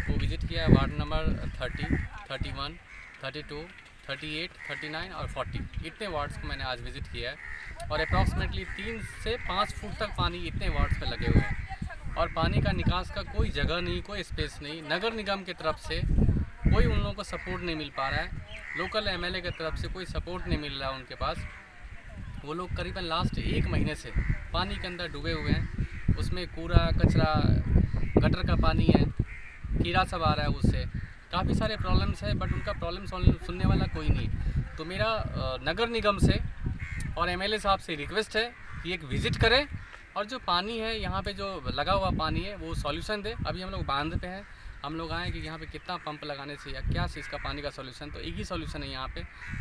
वो विजिट किया है वार्ड नंबर 30, 31, 32, 38, 39 और 40 इतने वार्ड्स को मैंने आज विजिट किया है और अप्रॉक्सीमेटली 3 से 5 फुट तक पानी इतने वार्ड्स पे लगे हुए हैं और पानी का निकास का कोई जगह नहीं, कोई स्पेस नहीं। नगर निगम की तरफ से कोई उन लोगों को सपोर्ट नहीं मिल पा रहा है, लोकल MLA की तरफ से कोई सपोर्ट नहीं मिल रहा है उनके पास। वो लोग करीबन लास्ट 1 महीने से पानी के अंदर डूबे हुए हैं, उसमें कूड़ा कचरा गटर का पानी है, कीड़ा सब आ रहा है, उससे काफ़ी सारे प्रॉब्लम्स है, बट उनका प्रॉब्लम सुनने वाला कोई नहीं। तो मेरा नगर निगम से और MLA साहब से रिक्वेस्ट है कि एक विज़िट करें और जो पानी है यहाँ पे जो लगा हुआ पानी है वो सॉल्यूशन दे। अभी हम लोग बांध पे हैं, हम लोग आए कि यहाँ पे कितना पंप लगाने से या क्या से इसका पानी का सॉल्यूशन, तो एक ही सॉल्यूशन है, यहाँ पे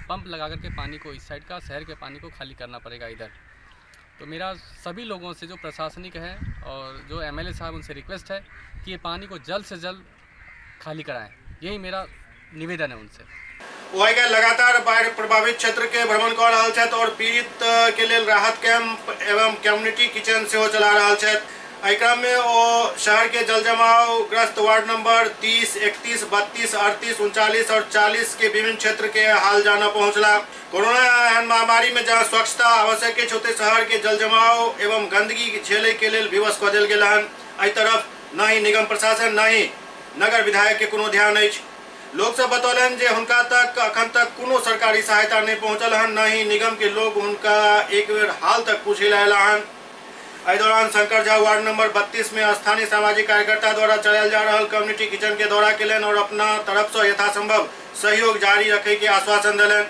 पंप लगा करके पानी को इस साइड का शहर के पानी को खाली करना पड़ेगा इधर। तो मेरा सभी लोगों से जो प्रशासनिक है और जो MLA साहब उनसे रिक्वेस्ट है कि ये पानी को जल्द से जल्द खाली कराएं, यही मेरा निवेदन है उनसे। वही के लगातार बाढ़ प्रभावित क्षेत्र के भ्रमण कर रहा है और पीड़ित के लिए राहत कैंप एवं कम्युनिटी किचन से चला रहा है। एहि क्रम में वो शहर के जल जमाव ग्रस्त वार्ड नंबर 30, 31, 32, 38, 39 और 40 के विभिन्न क्षेत्र के हाल जाना पहुंचला। कोरोना महामारी में जहां स्वच्छता आवश्यक है, छोटे शहर के जल जमाव एवं गंदगी झेले के लिए विवश कऽ देल गेल हन। एहि तरफ न ही निगम प्रशासन न ही नगर विधायक के कोनो ध्यान अछि। लोग सब बतौलन जे हुनका तक अखन तक कोनो सरकारी सहायता नहीं पहुंचल हन, न ही निगम के लोग हुनका एक बेर हाल तक पूछे लायला हन। एहि दौरान शंकर झा वार्ड नंबर 32 में स्थानीय सामाजिक कार्यकर्ता द्वारा चलायल जा रहल कम्युनिटी किचन के दौरा केलन और अपना तरफ से यथासंभव सहयोग जारी रखे के आश्वासन दिलन।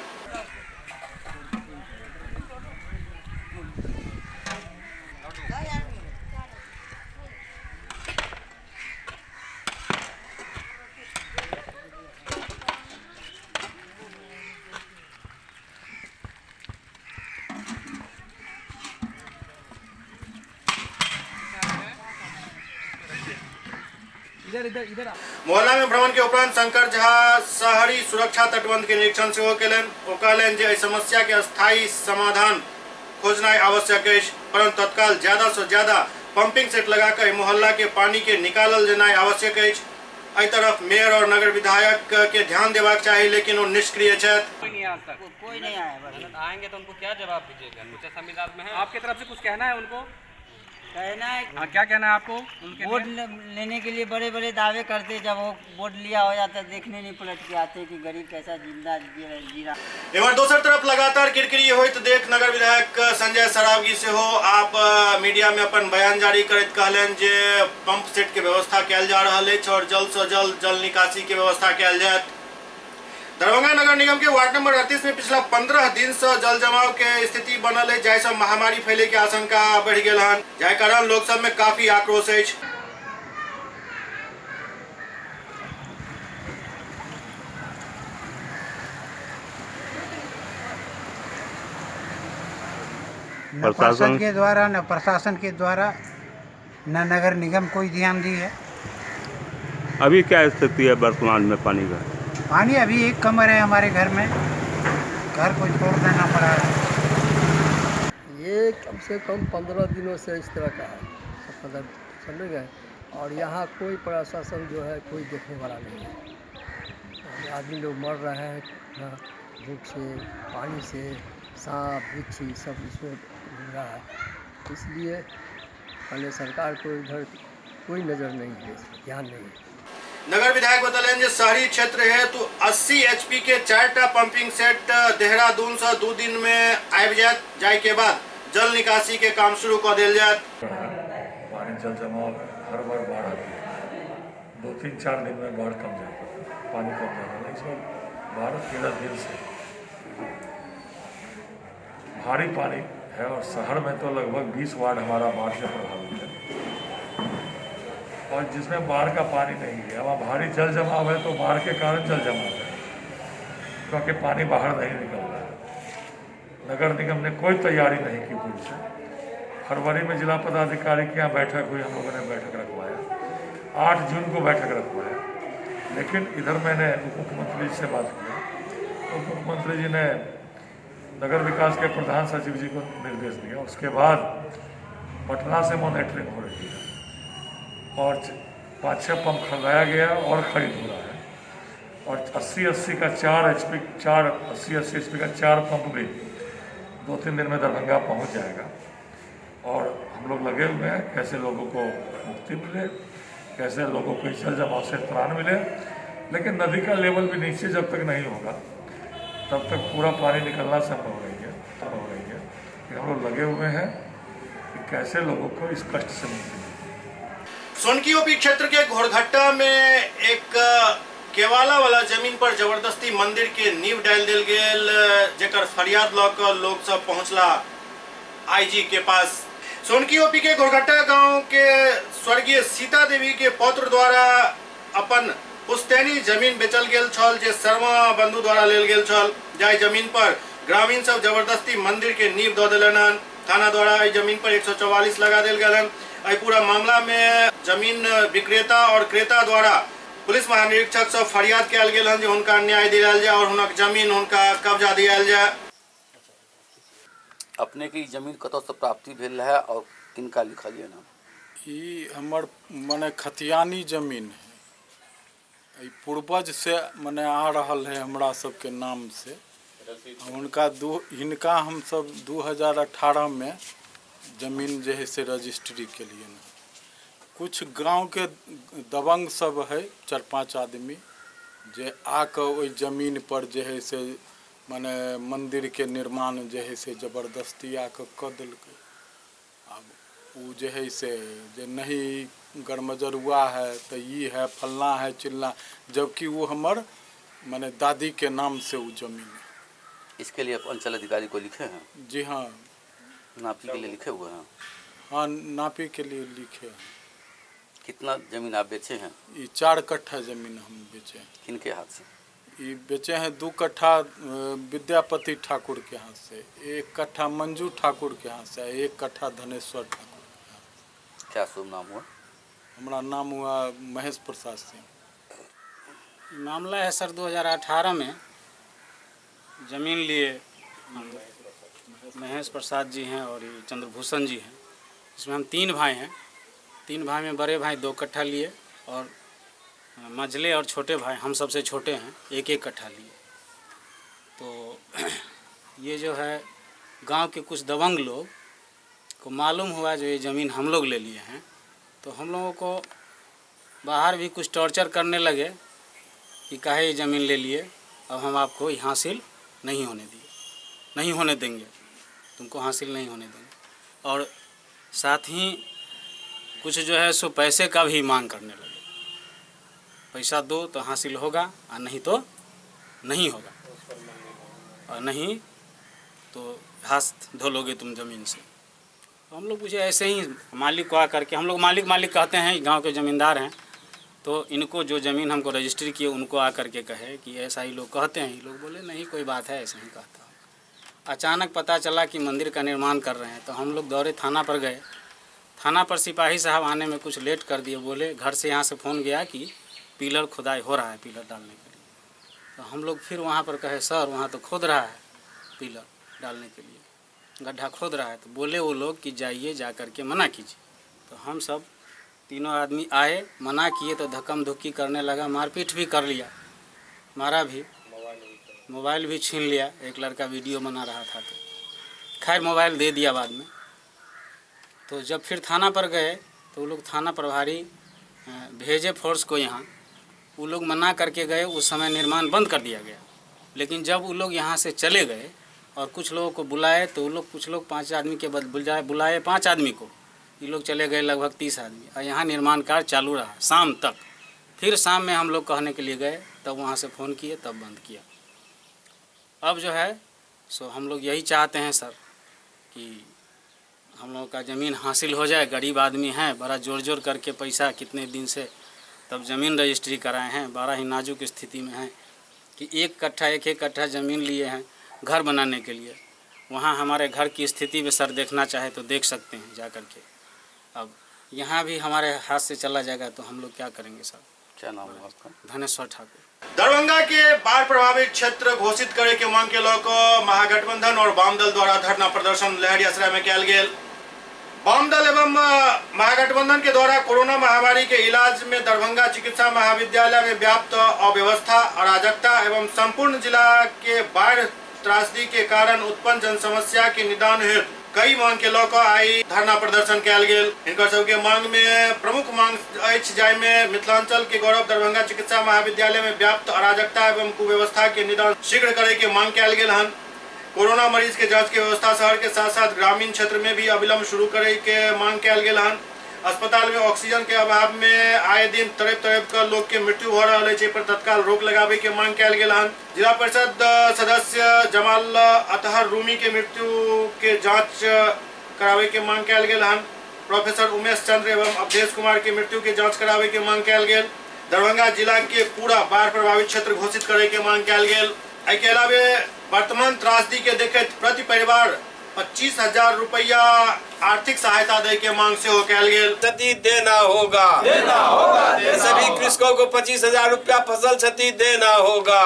मोहल्ला में भ्रमण के उपरांत शंकर झा शहरी सुरक्षा तटबंध के निरीक्षण से हो केलन। ओ कहलन जे समस्या के स्थायी समाधान खोजना आवश्यक है, परंतु तत्काल ज्यादा से ज्यादा पंपिंग सेट लगाकर मोहल्ला के पानी के निकालल जेनाइ आवश्यक है। एहि तरफ मेयर और नगर विधायक के ध्यान देबाक चाहिए, लेकिन वो निष्क्रिय छथि। कोई नहीं आया, बस आएंगे तो उनको क्या जवाब दीजिएगा? कुछ संविधान में है, आपकी तरफ से कुछ कहना है उनको? कहना है क्या कहना है आपको? उनके वोट लेने के लिए बड़े बड़े दावे करते, जब वो वोट लिया हो जाता देखने नहीं पलट के आते कि गरीब कैसा जिंदा जी रहा। एवं दोसर तरफ लगातार किरकिरी होइत देख नगर विधायक संजय सरावगी से हो आप मीडिया में अपन बयान जारी करैत कहलन जे पंप सेट के व्यवस्था कयल जा रहल अछि और जल्द से जल्द जल निकासी के व्यवस्था कयल जायत। दरभंगा नगर निगम के वार्ड नंबर 38 में पिछला 15 दिन से जल जमाव के स्थिति बनल है, जाहि से महामारी फैले के आशंका बढ़ गेल हन, जाहि कारण लोग सब में काफी आक्रोश अछि। न प्रशासन के द्वारा न प्रशासन के द्वारा न नगर निगम कोई ध्यान दी है। अभी क्या स्थिति है वर्तमान में पानी का? पानी अभी एक कमर है हमारे घर में, घर को छोड़ देना पड़ा है। ये कम से कम 15 दिनों से इस तरह का है, मतलब समझ गए। और यहाँ कोई प्रशासन जो है कोई देखने वाला नहीं है। आदमी लोग मर रहे हैं भूख से, पानी से, सांप बिच्छी सब इसमें रहा है, इसलिए पहले सरकार को इधर कोई नज़र नहीं है, ध्यान नहीं है। नगर विधायक बतलें जे शहरी क्षेत्र है तो 80 HP के 4टा पंपिंग सेट देहरादून से 2 दिन में आबि जाए के बाद जल निकासी के काम शुरू कर दिल जाए। पानी जल जमाव हर बार बाढ़ आती है, 2-3-4 दिन में बाढ़ कम जाता है, पानी कम जाता है। इसमें 12-13 दिन से भारी पानी है और शहर में तो लगभग 20 वार्ड हमारा बाढ़ से प्रभावित है और जिसमें बाढ़ का पानी नहीं है। वहाँ भारी जल जमाव है तो बाढ़ के कारण जल जमाव है, क्योंकि पानी बाहर नहीं निकल रहा है। नगर निगम ने कोई तैयारी नहीं की पूरी से। फरवरी में जिला पदाधिकारी की यहाँ बैठक हुई, हम लोगों ने बैठक रखवाया, 8 जून को बैठक रखवाया, लेकिन इधर मैंने उप मुख्यमंत्री जी से बात की। उप मुख्यमंत्री जी ने नगर विकास के प्रधान सचिव जी को निर्देश दिया। उसके बाद पटना से मॉनिटरिंग हो रही है और 5-6 पंप खरीदाया गया और खरीद हो रहा है और 80-80 का 4 HP का 4 पंप भी 2-3 दिन में दरभंगा पहुंच जाएगा। और हम लोग लगे हुए हैं कैसे लोगों को मुक्ति मिले, कैसे लोगों को जल जमाव से त्राण मिले। लेकिन नदी का लेवल भी नीचे जब तक नहीं होगा तब तक पूरा पानी निकलना संभव नहीं है। लेकिन हम लोग लगे हुए हैं कि कैसे लोगों को इस कष्ट से मुक्ति मिले। सोनकी ओपी क्षेत्र के घोरघट्टा में एक केवाला वाला जमीन पर जबरदस्ती मंदिर के नींव डाल दिल गेल, जेकर फरियाद लऽ कऽ लोग सब पहुंचला IG के पास। सोनकी ओपी के घोरघट्टा गांव के स्वर्गीय सीता देवी के पौत्र द्वारा अपन पुश्तैनी जमीन बेचल गेल छल, जे शर्मा बंधु द्वारा लेल गेल छल। जाहि जमीन पर ग्रामीण सब जबरदस्ती मंदिर के नींव दऽ देलनि। थाना द्वारा एहि जमीन पर 144 लगा देल गेल। पूरा मामला में जमीन विक्रेता और क्रेता द्वारा पुलिस महानिरीक्षक से फरियाद कयल गेल हन जे हुनका न्याय दिलायल जाए और हुनक जमीन हुनका कब्जा दिलायल जाए। अपने की जमीन कतौ से प्राप्ति भेल है और किनका लिखल है नाम? ई हमर माने खतियानी जमीन है, पूर्वज से माने आ रहल है हमरा सबके नाम से। हिनका हम सब 2018 में जमीन जो है से रजिस्ट्री के लिए ना। कुछ गांव के दबंग सब है 4-5 आदमी जे आकर ओई जमीन पर जो है से माने मंदिर के निर्माण जो है से जबरदस्ती आकर कर दिलकै। अब वो जो है से जे नहीं गरमजरुआ है तो ये है फलना है चिल्ला, जबकि वो हमर माने दादी के नाम से वो जमीन है। इसके लिए अंचल अधिकारी को लिखे हैं? जी हाँ, नापी के लिए लिखे हुए हैं? हाँ, नापी के लिए लिखे हैं। कितना जमीन आप बेचे हैं? ये 4 कट्ठा जमीन हम बेचे हैं। किनके हाथ से? ये बेचे हैं 2 कट्ठा विद्यापति ठाकुर के हाथ से, 1 कट्ठा मंजू ठाकुर के हाथ से, 1 कट्ठा धनेश्वर ठाकुर के हाथ से। क्या शुभ नाम हुआ? हमारा नाम हुआ महेश प्रसाद सिंह। मामला है सर 2018 में ज़मीन लिए महेश प्रसाद जी हैं और ये चंद्रभूषण जी हैं। इसमें हम 3 भाई हैं। 3 भाई में बड़े भाई 2 कट्ठा लिए और मझले और छोटे भाई हम सबसे छोटे हैं 1-1 कट्ठा लिए। तो ये जो है गांव के कुछ दबंग लोग को मालूम हुआ जो ये ज़मीन हम लोग ले लिए हैं, तो हम लोगों को बाहर भी कुछ टॉर्चर करने लगे कि काहे ये ज़मीन ले लिए, अब हम आपको हासिल नहीं होने देंगे, तुमको हासिल नहीं होने देंगे। और साथ ही कुछ जो है सो पैसे का भी मांग करने लगे, पैसा दो तो हासिल होगा और नहीं तो नहीं होगा, और नहीं तो हाथ धो लोगे तुम ज़मीन से। तो हम लोग पूछे ऐसे ही मालिक को आकर के, हम लोग मालिक कहते हैं, गांव के ज़मींदार हैं, तो इनको जो ज़मीन हमको रजिस्ट्री किए उनको आकर के कहे कि ऐसा ही लोग कहते हैं। लोग बोले नहीं कोई बात है, ऐसा ही कहता हूँ। अचानक पता चला कि मंदिर का निर्माण कर रहे हैं, तो हम लोग दौड़े थाना पर गए। थाना पर सिपाही साहब आने में कुछ लेट कर दिए, बोले घर से यहाँ से फ़ोन गया कि पिलर खुदाई हो रहा है पिलर डालने के लिए। तो हम लोग फिर वहाँ पर कहे सर वहाँ तो खोद रहा है पिलर डालने के लिए, गड्ढा खोद रहा है। तो बोले वो लोग कि जाइए जा कर के मना कीजिए। तो हम सब 3 आदमी आए, मना किए तो धक्कम धुक्की करने लगा, मारपीट भी कर लिया, मारा भी, मोबाइल भी छीन लिया। एक लड़का वीडियो बना रहा था तो खैर मोबाइल दे दिया बाद में। तो जब फिर थाना पर गए तो वो लोग थाना प्रभारी भेजे फोर्स को यहाँ, वो लोग मना करके गए। उस समय निर्माण बंद कर दिया गया। लेकिन जब वो लोग यहाँ से चले गए और कुछ लोगों को बुलाए तो वो लोग कुछ लोग 5 आदमी के बुलाए 5 आदमी को, ये लोग चले गए लगभग 30 आदमी, और यहाँ निर्माण कार्य चालू रहा शाम तक। फिर शाम में हम लोग कहने के लिए गए, तब वहाँ से फ़ोन किए, तब बंद किया। अब जो है सो हम लोग यही चाहते हैं सर कि हम लोगों का ज़मीन हासिल हो जाए। गरीब आदमी हैं, बड़ा जोर करके पैसा कितने दिन से तब ज़मीन रजिस्ट्री कराए हैं, बड़ा ही नाजुक स्थिति में हैं कि एक कट्ठा ज़मीन लिए हैं घर बनाने के लिए। वहाँ हमारे घर की स्थिति में सर देखना चाहे तो देख सकते हैं जा कर के। अब यहाँ भी हमारे हाथ से चला जाएगा तो हम लोग क्या करेंगे सर? क्या नाम है आपका? धनेश्वर ठाकुर। दरभंगा के बाढ़ प्रभावित क्षेत्र घोषित करे के मांग के लौक महागठबंधन और वाम दल द्वारा धरना प्रदर्शन लहरी असरा में कल गेल। वाम दल एवं महागठबंधन के द्वारा कोरोना महामारी के इलाज में दरभंगा चिकित्सा महाविद्यालय में व्याप्त अव्यवस्था, अराजकता एवं संपूर्ण जिला के बाढ़ त्रासदी के कारण उत्पन्न जन समस्या के निदान हेतु कई मांग के लौक आई धरना प्रदर्शन कल गेल। इनकर सबके मांग में प्रमुख मांग अछि जाय में मिथिलांचल के गौरव दरभंगा चिकित्सा महाविद्यालय में व्याप्त अराजकता एवं कुव्यवस्था के निदान शीघ्र करे के मांग कल गेल हन। कोरोना मरीज के जांच के व्यवस्था शहर के साथ साथ ग्रामीण क्षेत्र में भी अविलंब शुरू करे के मांग कल गेल हन। अस्पताल में ऑक्सीजन के अभाव में आए दिन तरफ कर लोग के मृत्यु हो रहा है, पर तत्काल रोक लगावे के मांग कल गेल हन। जिला परिषद सदस्य जमाल अतहर रूमी के मृत्यु के जांच करावे के मांग कल गेल हन। प्रोफेसर उमेश चंद्र एवं अवधेश कुमार के मृत्यु के जांच करावे के मांग कल गेल। दरभंगा जिला के पूरा बाढ़ प्रभावित क्षेत्र घोषित करे के मांग कल गेल। एके अलावे वर्तमान त्रासदी के देखते प्रति परिवार 25,000 रुपया आर्थिक सहायता दे के मांग से हो कल गेल। क्षति देना होगा, सभी कृषकों को 25,000 रुपया फसल क्षति देना होगा,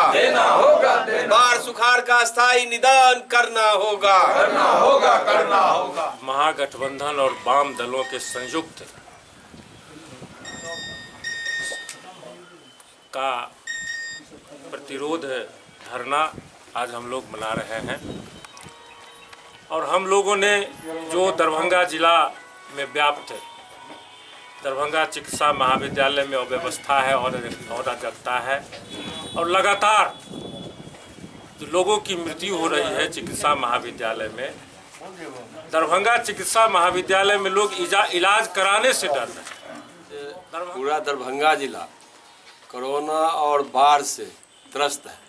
बाढ़ सुखाड़ का स्थायी निदान करना होगा। महागठबंधन और वाम दलों के संयुक्त का प्रतिरोध धरना आज हम लोग मना रहे हैं। और हम लोगों ने जो दरभंगा जिला में व्याप्त दरभंगा चिकित्सा महाविद्यालय में अव्यवस्था है और अराजकता है और लगातार जो लोगों की मृत्यु हो रही है चिकित्सा महाविद्यालय में, दरभंगा चिकित्सा महाविद्यालय में लोग इलाज कराने से डर रहे हैं। पूरा दरभंगा जिला कोरोना और बाढ़ से त्रस्त है।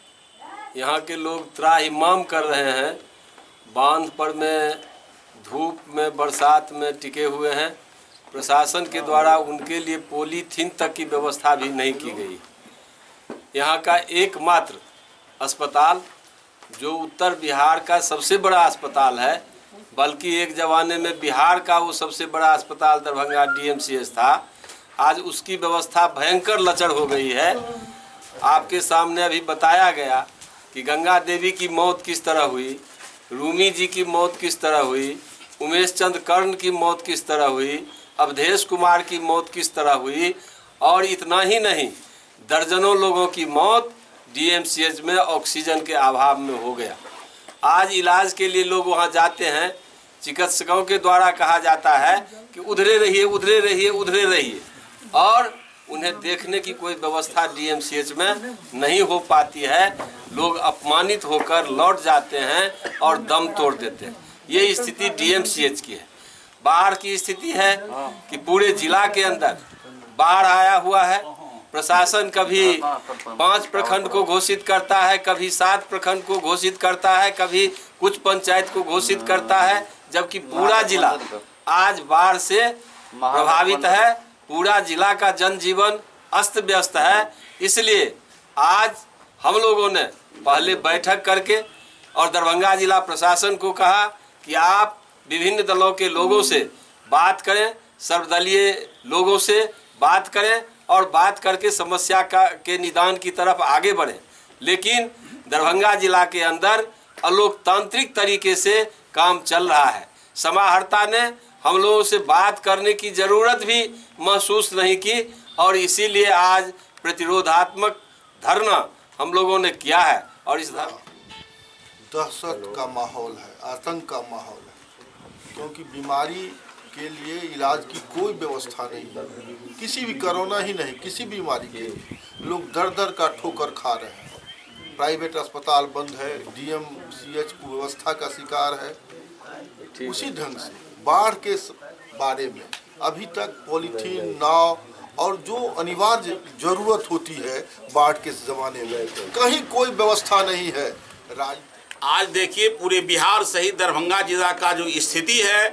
यहाँ के लोग त्राहिमाम कर रहे हैं, बांध पर में धूप में बरसात में टिके हुए हैं। प्रशासन के द्वारा उनके लिए पॉलीथीन तक की व्यवस्था भी नहीं की गई। यहाँ का एकमात्र अस्पताल जो उत्तर बिहार का सबसे बड़ा अस्पताल है, बल्कि एक ज़माने में बिहार का वो सबसे बड़ा अस्पताल दरभंगा DMCH था, आज उसकी व्यवस्था भयंकर लचर हो गई है। आपके सामने अभी बताया गया कि गंगा देवी की मौत किस तरह हुई, रूमी जी की मौत किस तरह हुई, उमेश चंद्र कर्ण की मौत किस तरह हुई, अवधेश कुमार की मौत किस तरह हुई, और इतना ही नहीं दर्जनों लोगों की मौत DMCH में ऑक्सीजन के अभाव में हो गया। आज इलाज के लिए लोग वहां जाते हैं, चिकित्सकों के द्वारा कहा जाता है कि उधरे रहिए उधरे रहिए उधरे रहिए, और उन्हें देखने की कोई व्यवस्था DMCH में नहीं हो पाती है। लोग अपमानित होकर लौट जाते हैं और दम तोड़ देते हैं। ये स्थिति DMCH की है। बाढ़ की स्थिति है कि पूरे जिला के अंदर बाढ़ आया हुआ है। प्रशासन कभी 5 प्रखंड को घोषित करता है, कभी 7 प्रखंड को घोषित करता है, कभी कुछ पंचायत को घोषित करता है, जबकि पूरा जिला आज बाढ़ से प्रभावित है। पूरा जिला का जनजीवन अस्त व्यस्त है। इसलिए आज हम लोगों ने पहले बैठक करके और दरभंगा जिला प्रशासन को कहा कि आप विभिन्न दलों के लोगों से बात करें, सर्वदलीय लोगों से बात करें और बात करके समस्या के निदान की तरफ आगे बढ़ें। लेकिन दरभंगा जिला के अंदर अलोकतांत्रिक तरीके से काम चल रहा है। समाहर्ता ने हम लोगों से बात करने की ज़रूरत भी महसूस नहीं की, और इसीलिए आज प्रतिरोधात्मक धरना हम लोगों ने किया है। और इस दहशत का माहौल है, आतंक का माहौल है, क्योंकि बीमारी के लिए इलाज की कोई व्यवस्था नहीं है। किसी भी कोरोना ही नहीं, किसी बीमारी के लिए लोग दर दर का ठोकर खा रहे हैं। प्राइवेट अस्पताल बंद है, DMCH व्यवस्था का शिकार है। उसी ढंग से बाढ़ के बारे में अभी तक पॉलीथीन, नाव और जो अनिवार्य जरूरत होती है बाढ़ के ज़माने में, कहीं कोई व्यवस्था नहीं है। आज देखिए पूरे बिहार सहित दरभंगा जिला का जो स्थिति है,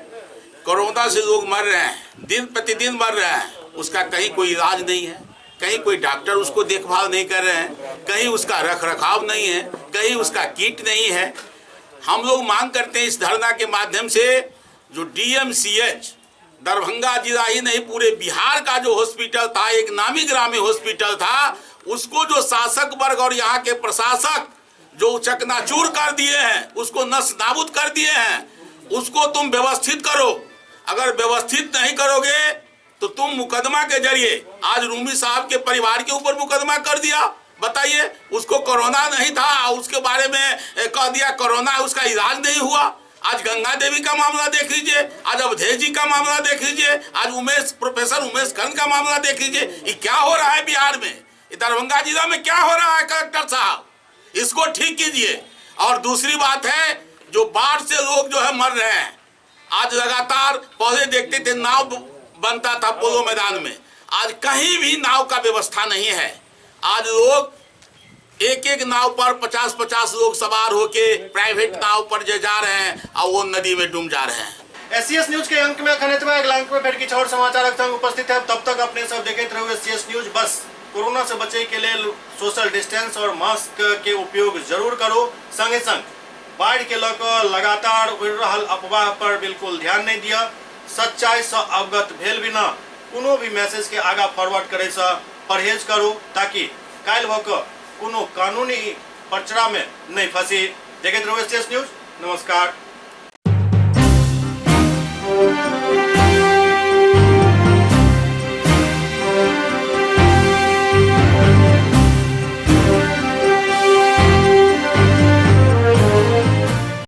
कोरोना से लोग मर रहे हैं, दिन प्रतिदिन मर रहे हैं, उसका कहीं कोई इलाज नहीं है, कहीं कोई डॉक्टर उसको देखभाल नहीं कर रहे हैं, कहीं उसका रख रखाव नहीं है, कहीं उसका किट नहीं है। हम लोग मांग करते हैं इस धरना के माध्यम से जो DMCH दरभंगा जिला ही नहीं पूरे बिहार का जो हॉस्पिटल था, एक नामी ग्रामी हॉस्पिटल था, उसको जो शासक वर्ग और यहाँ के प्रशासक जो चकनाचूर कर दिए हैं, उसको नष्ट नाबूद कर दिए हैं, उसको तुम व्यवस्थित करो। अगर व्यवस्थित नहीं करोगे तो तुम मुकदमा के जरिए, आज रूमी साहब के परिवार के ऊपर मुकदमा कर दिया, बताइए उसको कोरोना नहीं था, उसके बारे में कह दिया कोरोना है, उसका इलाज नहीं हुआ। आज गंगा देवी का मामला देख लीजिए, आज अवधेश जी का मामला देख लीजिए, आज प्रोफेसर उमेश खंड का मामला देख लीजिए। ये क्या हो रहा है बिहार में, दरभंगा जिला में क्या हो रहा है कलेक्टर साहब, इसको ठीक कीजिए। और दूसरी बात है, जो बाढ़ से लोग जो है मर रहे हैं, आज लगातार पौधे देखते थे, नाव बनता था पोलो मैदान में, आज कहीं भी नाव का व्यवस्था नहीं है। आज लोग एक एक नाव पर 50-50 लोग सवार होके प्राइवेट नाव पर जा रहे हैं और वो नदी में डूब जा रहे हैं। SCS न्यूज के अंक में खनितवा एक लांक में फिर किछु और समाचार संग उपस्थित है। तब तक अपने सब देखते रहो SCS न्यूज। बस कोरोना से बचे के लिए सोशल डिस्टेंस और मास्क के उपयोग जरूर करो। संगे संग बाढ़ के लकर लगातार उड़ रहल अफवाह पर बिल्कुल ध्यान नहीं दिया। सच्चाई से अवगत भेल बिना कोनो भी मैसेज के आगा फॉरवर्ड करे से परहेज करो, ताकि काल होकर कोनो कानूनी पर्चरा में नहीं फंसी। देखते रहो SCS न्यूज। नमस्कार।